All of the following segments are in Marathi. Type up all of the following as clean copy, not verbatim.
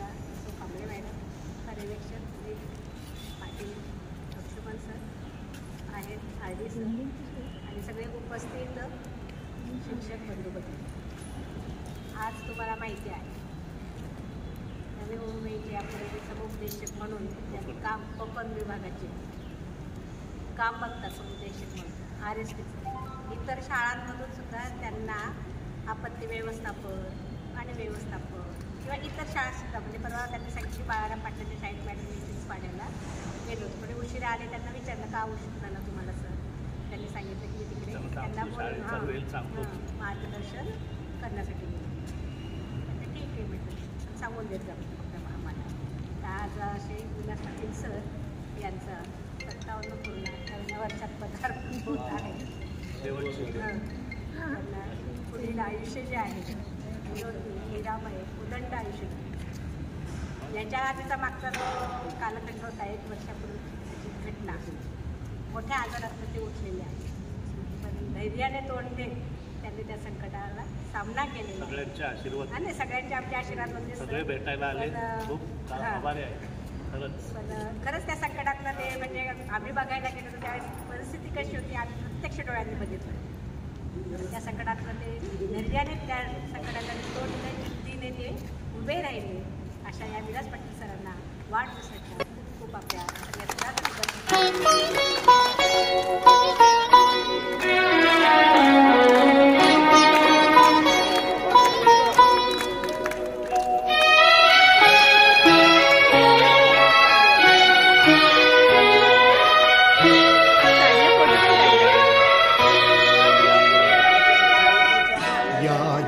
आमच्या सो कांबळे मॅडम, पर्यवेक्षक श्री पाटील लक्ष्मण सर आहेत, आरडी सर आणि सगळे उपस्थित शिक्षक बंधू. आज तुम्हाला माहिती आहे नवी मुंबईचे आपले समुपदेशक म्हणून त्यांनी काम कोकण विभागाचे काम बघतात. समुपदेशक म्हणून RSTचं इतर शाळांमधून सुद्धा त्यांना आपत्ती व्यवस्थापन आणि व्यवस्थापन किंवा इतर शाळासुद्धा म्हणजे परवा त्यांनी सांगितली बाळाराम पाटलांच्या शाळेत मॅडम मीटिंग्स पाडायला गेलो होतो. थोडे उशिरा आले, त्यांना विचारलं का उशीर झाला तुम्हाला सर. त्यांनी सांगितलं की मी तिकडे त्यांना बोलून मार्गदर्शन करण्यासाठी गेलो. ठीक आहे म्हटलं, सांगून देत जा फक्त आम्हाला. तर आज असे विलास पाटील सर यांचा 57 पूर्ण वर्षात पदार्पण होत आहे. त्यांना पुढील आयुष्य जे आहे निरामय उदंड आयुष्य. याच्या आधीचा मागचा जो कालखंड होता 1 वर्षापूर्वीची घटना, मोठ्या आजारात ते उठलेले आहे. पण धैर्याने तोंड देत त्यांनी त्या संकटाला सामना केलेला. सगळ्यांच्या आशीर्वाद आणि सगळ्यांचे आमचे आशीर्वाद म्हणजे सगळे भेटायला आले, खूप आभारी आहे खरंच. पण खरंच त्या संकटातलं ते म्हणजे आम्ही बघायला गेलो तर त्यावेळेस परिस्थिती कशी होती आम्ही प्रत्यक्ष डोळ्यांनी बघितलं. त्या संकटातलं ते धैर्याने त्या संकटाला तोडले, जिद्दीने ते उभे राहिले. अशा या विलास पाटील सरांना वाढदिवसाच्या खूप आपल्या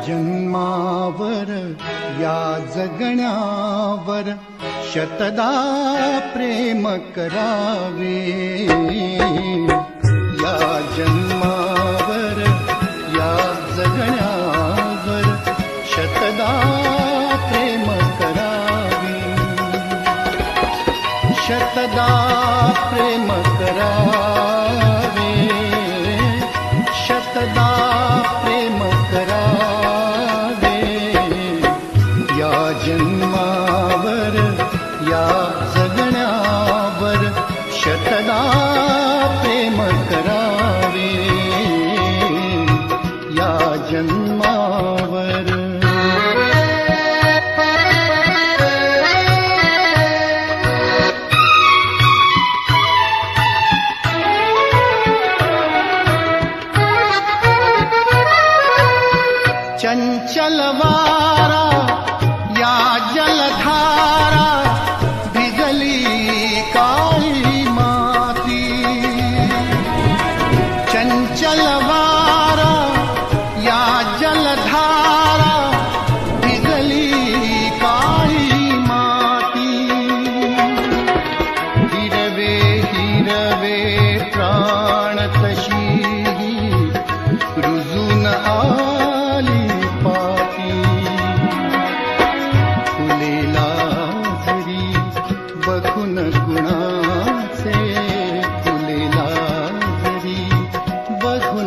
जन्मावर या जगण्यावर शतदा प्रेम करावे. या जन्मावर या जगण्यावर शतदा प्रेम करावे. शतदा प्रेम करावे. शतदा प्रेम करावे. या जन्मावर या जगण्यावर शतदा प्रेम करावे. या जन्मावर चंचल वारा या जलधारा भिजली काळी माती. चंचल